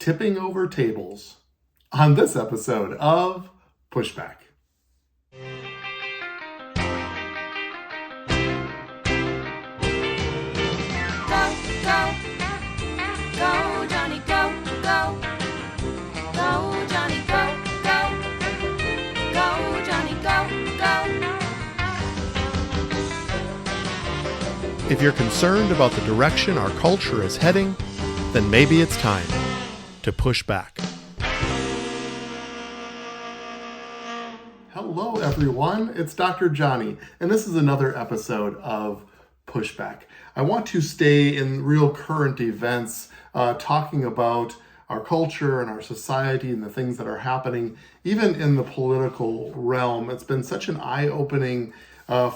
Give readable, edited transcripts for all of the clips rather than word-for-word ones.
tipping over tables on this episode of Pushback. Go, Jonny, go, go. Go, Jonny, go, go. Go, Jonny, go, go. If you're concerned about the direction our culture is heading, then maybe it's time to push back. Hello, everyone. It's Dr. Jonny, and this is another episode of Pushback. I want to stay in real current events, talking about our culture and our society and the things that are happening, even in the political realm. It's been such an eye-opening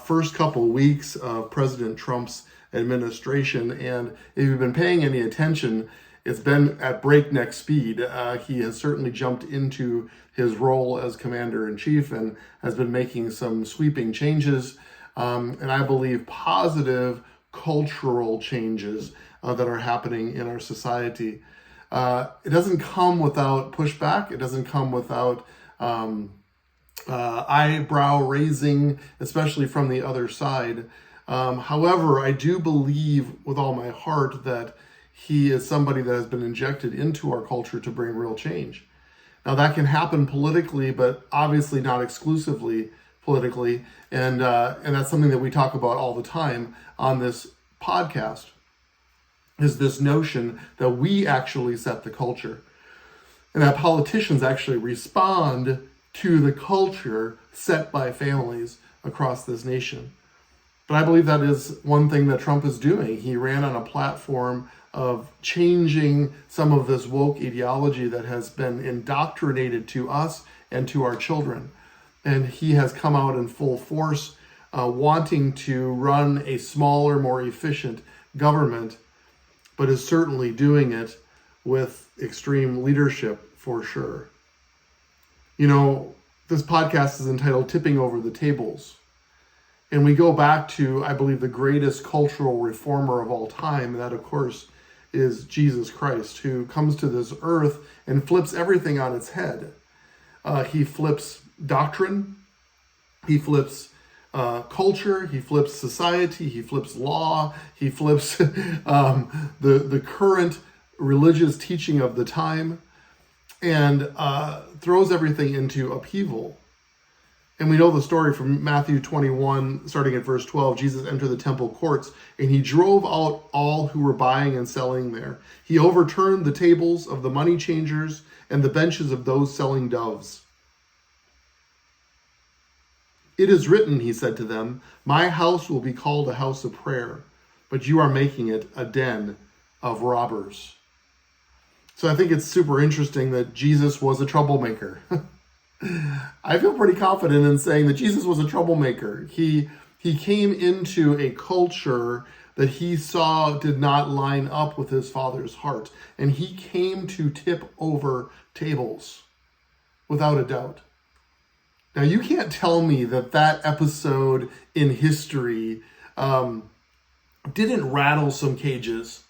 first couple weeks of President Trump's administration, and if you've been paying any attention, it's been at breakneck speed. He has certainly jumped into his role as commander-in-chief and has been making some sweeping changes, and I believe positive cultural changes that are happening in our society. It doesn't come without pushback. It doesn't come without eyebrow raising, especially from the other side. However, I do believe with all my heart that he is somebody that has been injected into our culture to bring real change. Now that can happen politically, but obviously not exclusively politically. And that's something that we talk about all the time on this podcast, is this notion that we actually set the culture and that politicians actually respond to the culture set by families across this nation. But I believe that is one thing that Trump is doing. He ran on a platform of changing some of this woke ideology that has been indoctrinated to us and to our children. And he has come out in full force, wanting to run a smaller, more efficient government, but is certainly doing it with extreme leadership for sure. You know, this podcast is entitled Tipping Over the Tables. And we go back to, I believe, the greatest cultural reformer of all time. And that, of course, is Jesus Christ, who comes to this earth and flips everything on its head. He flips doctrine, he flips culture, he flips society, he flips law, he flips the current religious teaching of the time, and throws everything into upheaval. And we know the story from Matthew 21, starting at verse 12. Jesus entered the temple courts, and he drove out all who were buying and selling there. He overturned the tables of the money changers and the benches of those selling doves. "It is written," he said to them, "My house will be called a house of prayer, but you are making it a den of robbers." So I think it's super interesting that Jesus was a troublemaker. I feel pretty confident in saying that Jesus was a troublemaker. He came into a culture that he saw did not line up with his Father's heart. And he came to tip over tables, without a doubt. Now, you can't tell me that that episode in history didn't rattle some cages,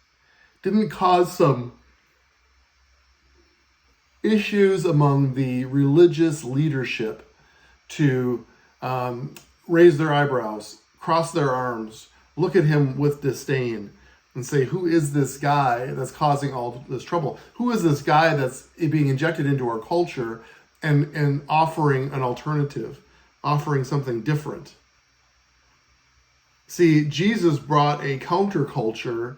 didn't cause some issues among the religious leadership to raise their eyebrows, cross their arms, look at him with disdain, and say, who is this guy that's causing all this trouble? Who is this guy that's being injected into our culture and offering an alternative, offering something different? See, Jesus brought a counterculture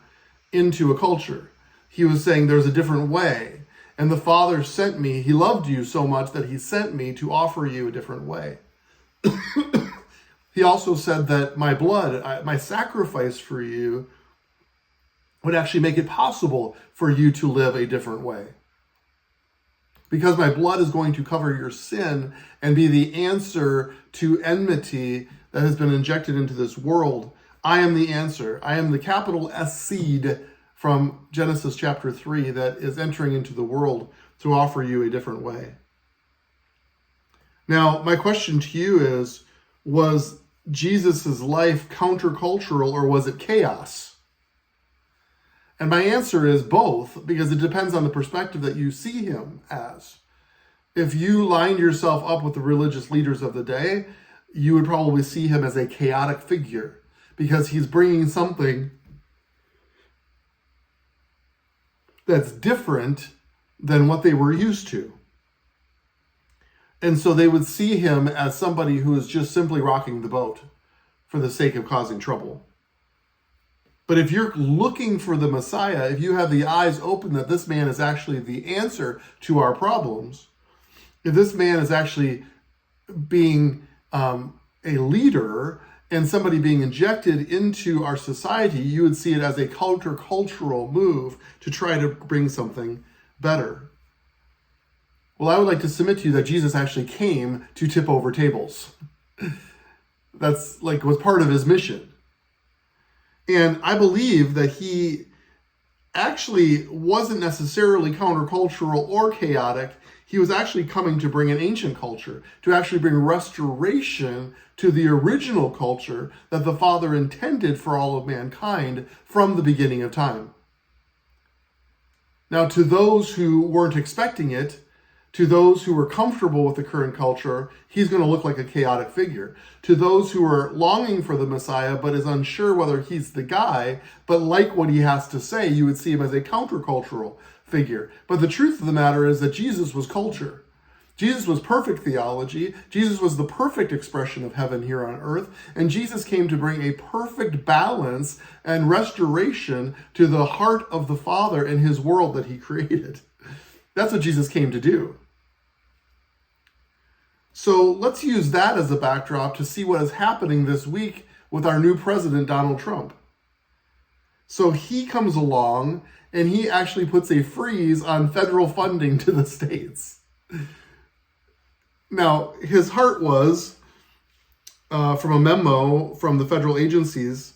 into a culture. He was saying there's a different way. And the Father sent me. He loved you so much that he sent me to offer you a different way. He also said that my blood, my sacrifice for you, would actually make it possible for you to live a different way. Because my blood is going to cover your sin and be the answer to enmity that has been injected into this world. I am the answer. I am the capital S seed from Genesis chapter 3 that is entering into the world to offer you a different way. Now, my question to you is, was Jesus' life countercultural or was it chaos? And my answer is both, because it depends on the perspective that you see him as. If you lined yourself up with the religious leaders of the day, you would probably see him as a chaotic figure, because he's bringing something that's different than what they were used to. And so they would see him as somebody who is just simply rocking the boat for the sake of causing trouble. But if you're looking for the Messiah, if you have the eyes open that this man is actually the answer to our problems, if this man is actually being a leader and somebody being injected into our society, you would see it as a countercultural move to try to bring something better. Well, I would like to submit to you that Jesus actually came to tip over tables. That's was part of his mission. And I believe that he actually wasn't necessarily countercultural or chaotic. He was actually coming to bring an ancient culture, to actually bring restoration to the original culture that the Father intended for all of mankind from the beginning of time. Now, to those who weren't expecting it, to those who were comfortable with the current culture, he's going to look like a chaotic figure. To those who are longing for the Messiah but is unsure whether he's the guy, but like what he has to say, you would see him as a countercultural figure. But the truth of the matter is that Jesus was culture. Jesus was perfect theology. Jesus was the perfect expression of heaven here on earth. And Jesus came to bring a perfect balance and restoration to the heart of the Father and his world that he created. That's what Jesus came to do. So let's use that as a backdrop to see what is happening this week with our new president, Donald Trump. So he comes along and he actually puts a freeze on federal funding to the states. Now, his heart was, from a memo from the federal agencies,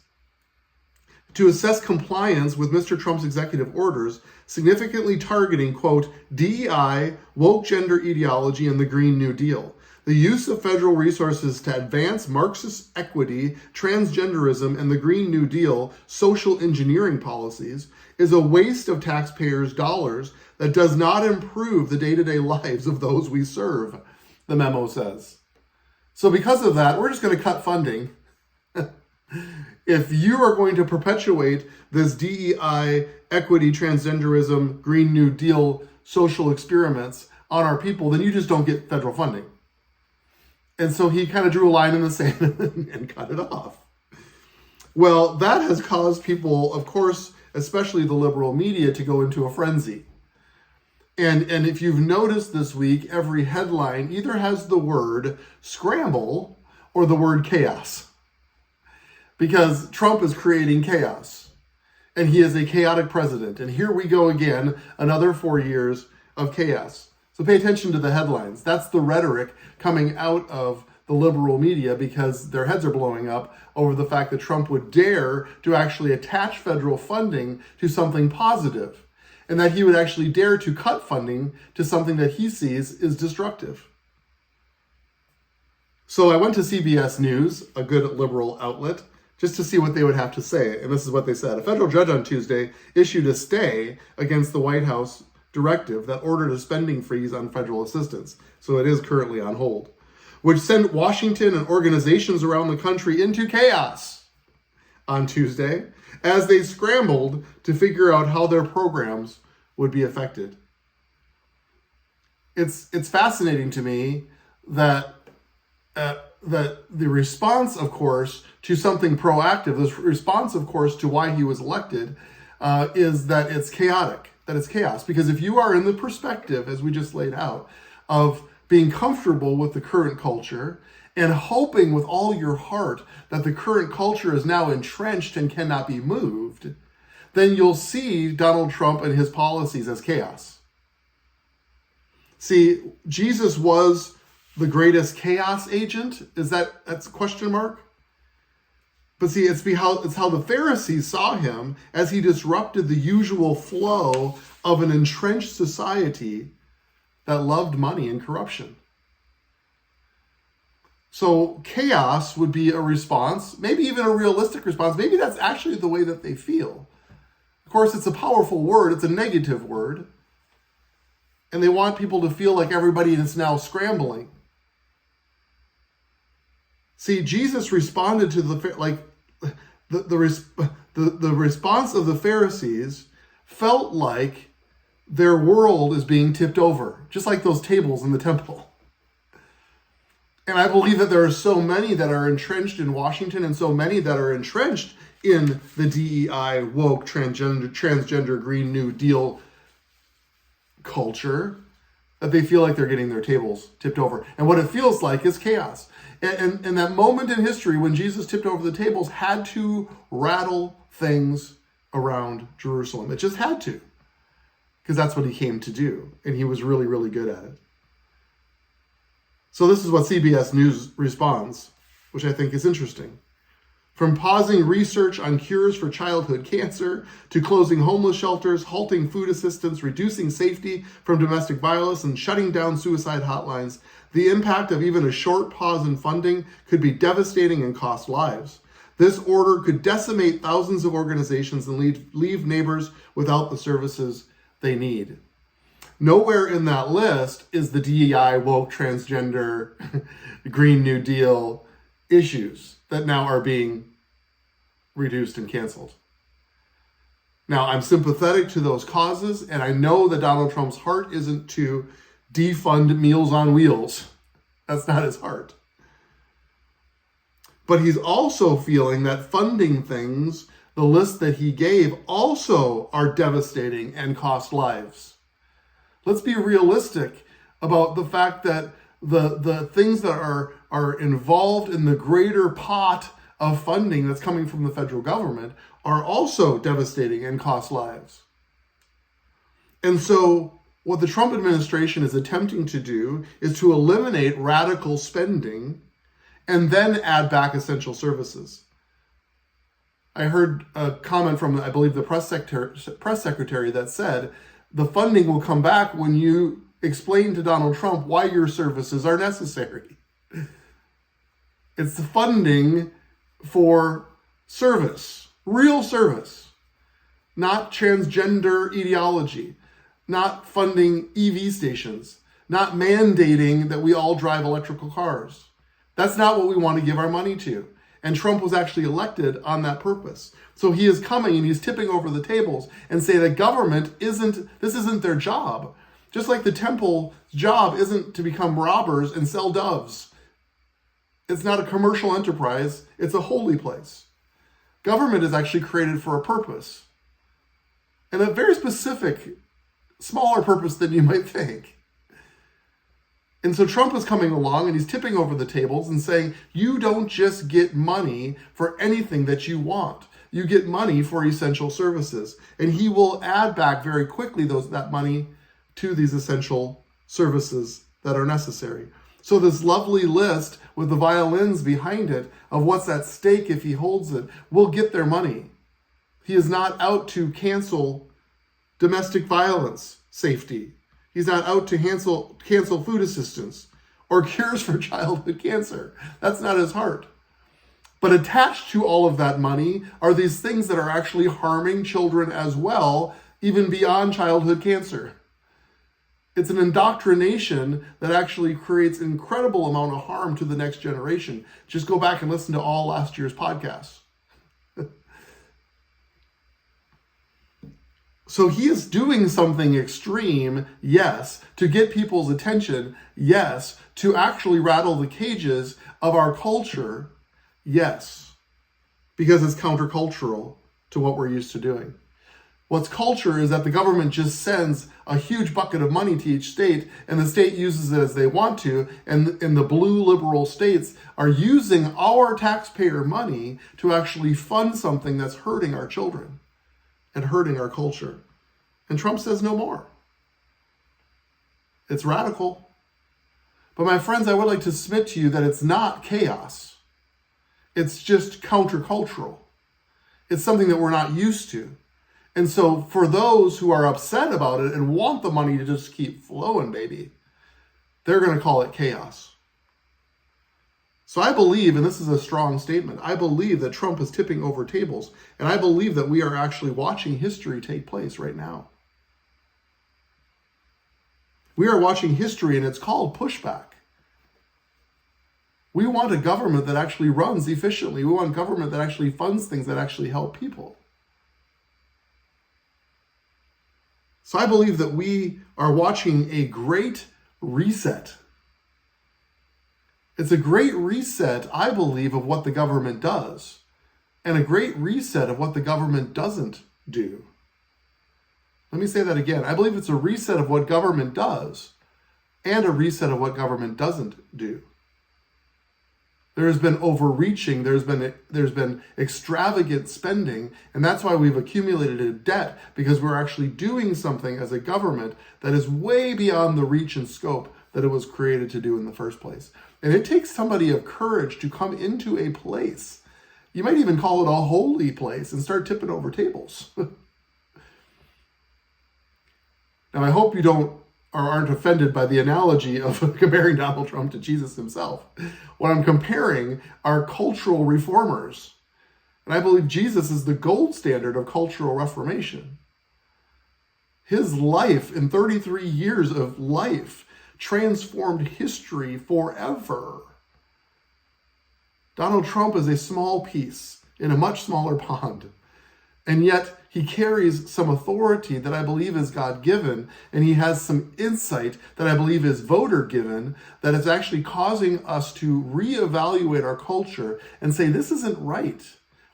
to assess compliance with Mr. Trump's executive orders, significantly targeting, quote, DEI, woke gender ideology, and the Green New Deal. The use of federal resources to advance Marxist equity, transgenderism, and the Green New Deal social engineering policies is a waste of taxpayers' dollars that does not improve the day-to-day lives of those we serve, the memo says. So because of that, we're just going to cut funding. If you are going to perpetuate this DEI, equity, transgenderism, Green New Deal social experiments on our people, then you just don't get federal funding. And so he kind of drew a line in the sand and cut it off. Well, that has caused people, of course, especially the liberal media, to go into a frenzy. And if you've noticed this week, every headline either has the word scramble or the word chaos. Because Trump is creating chaos. And he is a chaotic president. And here we go again, another 4 years of chaos. So pay attention to the headlines. That's the rhetoric coming out of the liberal media, because their heads are blowing up over the fact that Trump would dare to actually attach federal funding to something positive, and that he would actually dare to cut funding to something that he sees is destructive. So I went to CBS News, a good liberal outlet, just to see what they would have to say. And this is what they said. A federal judge on Tuesday issued a stay against the White House directive that ordered a spending freeze on federal assistance. So it is currently on hold, which sent Washington and organizations around the country into chaos on Tuesday as they scrambled to figure out how their programs would be affected. It's fascinating to me that the response, of course, to something proactive, the response, of course, to why he was elected, is that it's chaotic, that it's chaos. Because if you are in the perspective, as we just laid out, of being comfortable with the current culture and hoping with all your heart that the current culture is now entrenched and cannot be moved, then you'll see Donald Trump and his policies as chaos. See, Jesus was the greatest chaos agent? That's a question mark? But see, it's how the Pharisees saw him as he disrupted the usual flow of an entrenched society that loved money and corruption. So chaos would be a response, maybe even a realistic response. Maybe that's actually the way that they feel. Of course, it's a powerful word. It's a negative word. And they want people to feel like everybody is now scrambling. See, Jesus responded to the response of the Pharisees felt like their world is being tipped over, just like those tables in the temple. And I believe that there are so many that are entrenched in Washington and so many that are entrenched in the DEI, woke, transgender, Green New Deal culture that they feel like they're getting their tables tipped over. And what it feels like is chaos. And that moment in history when Jesus tipped over the tables had to rattle things around Jerusalem. It just had to, because that's what he came to do. And he was really, really good at it. So this is what CBS News responds, which I think is interesting. From pausing research on cures for childhood cancer, to closing homeless shelters, halting food assistance, reducing safety from domestic violence, and shutting down suicide hotlines, the impact of even a short pause in funding could be devastating and cost lives. This order could decimate thousands of organizations and leave neighbors without the services they need. Nowhere in that list is the DEI, woke, transgender, Green New Deal issues that now are being reduced and canceled. Now, I'm sympathetic to those causes, and I know that Donald Trump's heart isn't to defund Meals on Wheels. That's not his heart. But he's also feeling that funding things, the list that he gave, also are devastating and cost lives. Let's be realistic about the fact that the things that are involved in the greater pot of funding that's coming from the federal government are also devastating and cost lives. And so what the Trump administration is attempting to do is to eliminate radical spending and then add back essential services. I heard a comment from, I believe, the press secretary that said, the funding will come back when you explain to Donald Trump why your services are necessary. It's the funding for service, real service, not transgender ideology, not funding EV stations, not mandating that we all drive electrical cars. That's not what we want to give our money to. And Trump was actually elected on that purpose. So he is coming and he's tipping over the tables and say that government this isn't their job. Just like the temple's job isn't to become robbers and sell doves. It's not a commercial enterprise, it's a holy place. Government is actually created for a purpose. And a very specific, smaller purpose than you might think. And so Trump is coming along and he's tipping over the tables and saying, you don't just get money for anything that you want. You get money for essential services. And he will add back very quickly that money to these essential services that are necessary. So this lovely list with the violins behind it of what's at stake if he holds it will get their money. He is not out to cancel domestic violence safety. He's not out to cancel food assistance or cures for childhood cancer. That's not his heart. But attached to all of that money are these things that are actually harming children as well, even beyond childhood cancer. It's an indoctrination that actually creates an incredible amount of harm to the next generation. Just go back and listen to all last year's podcasts. So he is doing something extreme, yes, to get people's attention, yes, to actually rattle the cages of our culture, yes, because it's countercultural to what we're used to doing. What's culture is that the government just sends a huge bucket of money to each state and the state uses it as they want to, and the blue liberal states are using our taxpayer money to actually fund something that's hurting our children and hurting our culture. And Trump says no more. It's radical. But my friends, I would like to submit to you that it's not chaos. It's just countercultural. It's something that we're not used to. And so for those who are upset about it and want the money to just keep flowing, baby, they're going to call it chaos. So I believe, and this is a strong statement, I believe that Trump is tipping over tables, and I believe that we are actually watching history take place right now. We are watching history, and it's called pushback. We want a government that actually runs efficiently. We want government that actually funds things that actually help people. So I believe that we are watching a great reset. It's a great reset, I believe, of what the government does, and a great reset of what the government doesn't do. Let me say that again. I believe it's a reset of what government does and a reset of what government doesn't do. There's been overreaching, there's been extravagant spending, and that's why we've accumulated a debt, because we're actually doing something as a government that is way beyond the reach and scope that it was created to do in the first place. And it takes somebody of courage to come into a place, you might even call it a holy place, and start tipping over tables. Now, I hope you aren't offended by the analogy of comparing Donald Trump to Jesus himself. What I'm comparing are cultural reformers. And I believe Jesus is the gold standard of cultural reformation. His life, in 33 years of life, transformed history forever. Donald Trump is a small piece in a much smaller pond. And yet he carries some authority that I believe is God-given, and he has some insight that I believe is voter-given, that is actually causing us to reevaluate our culture and say, this isn't right.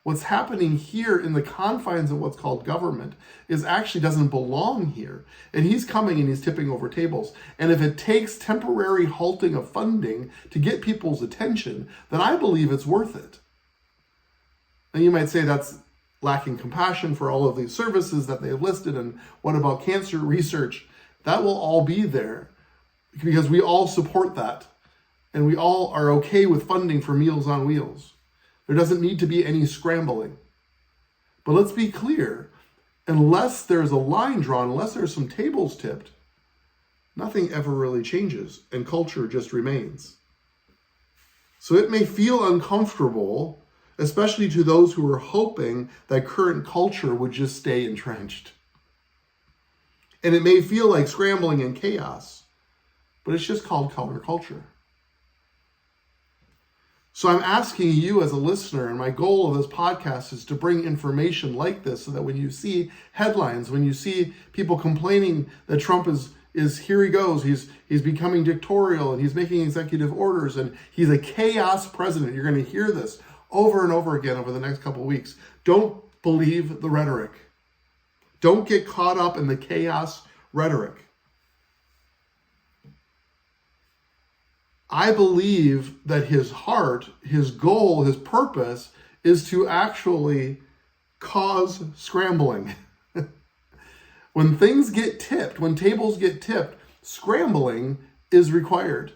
What's happening here in the confines of what's called government actually doesn't belong here. And he's coming and he's tipping over tables. And if it takes temporary halting of funding to get people's attention, then I believe it's worth it. And you might say that's lacking compassion for all of these services that they've listed, and what about cancer research? That will all be there because we all support that, and we all are okay with funding for Meals on Wheels. There doesn't need to be any scrambling. But let's be clear, unless there's a line drawn, unless there's some tables tipped, nothing ever really changes, and culture just remains. So it may feel uncomfortable, especially to those who are hoping that current culture would just stay entrenched. And it may feel like scrambling and chaos, but it's just called counterculture. So I'm asking you as a listener, and my goal of this podcast is to bring information like this so that when you see headlines, when you see people complaining that Trump is here he goes, he's becoming dictatorial, and he's making executive orders, and he's a chaos president. You're going to hear this over and over again over the next couple of weeks. Don't believe the rhetoric. Don't get caught up in the chaos rhetoric. I believe that his heart, his goal, his purpose is to actually cause scrambling. When things get tipped, when tables get tipped, scrambling is required.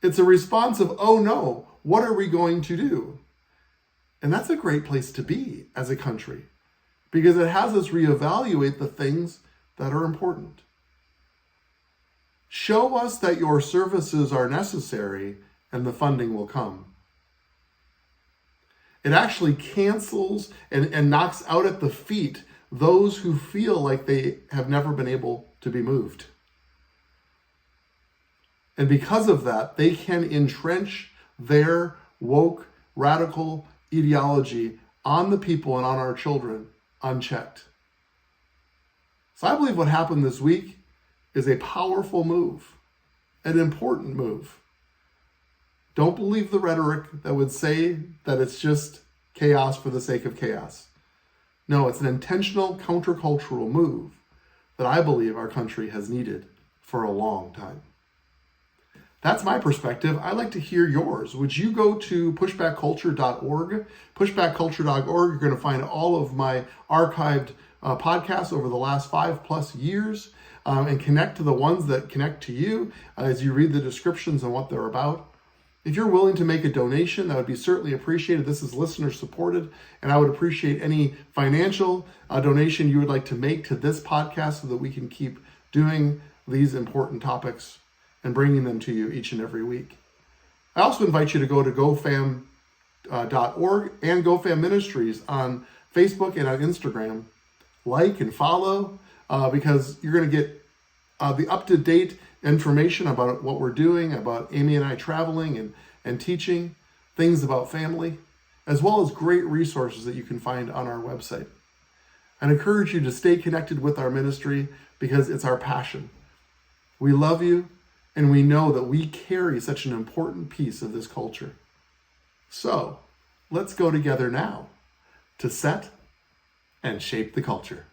It's a response of, oh no, what are we going to do? And that's a great place to be as a country, because it has us reevaluate the things that are important. Show us that your services are necessary and the funding will come. It actually cancels and knocks out at the feet those who feel like they have never been able to be moved. And because of that, they can entrench their woke, radical ideology on the people and on our children unchecked. So I believe what happened this week is a powerful move, an important move. Don't believe the rhetoric that would say that it's just chaos for the sake of chaos. No, it's an intentional countercultural move that I believe our country has needed for a long time. That's my perspective. I'd like to hear yours. Would you go to pushbackculture.org? Pushbackculture.org, you're going to find all of my archived podcasts over the last 5+ years, and connect to the ones that connect to you as you read the descriptions and what they're about. If you're willing to make a donation, that would be certainly appreciated. This is listener supported, and I would appreciate any financial donation you would like to make to this podcast so that we can keep doing these important topics and bringing them to you each and every week. I also invite you to go to gofam.org and GoFam Ministries on Facebook and on Instagram. Like and follow because you're going to get the up-to-date information about what we're doing, about Amy and I traveling and teaching, things about family, as well as great resources that you can find on our website. I encourage you to stay connected with our ministry because it's our passion. We love you, and we know that we carry such an important piece of this culture. So, let's go together now to set and shape the culture.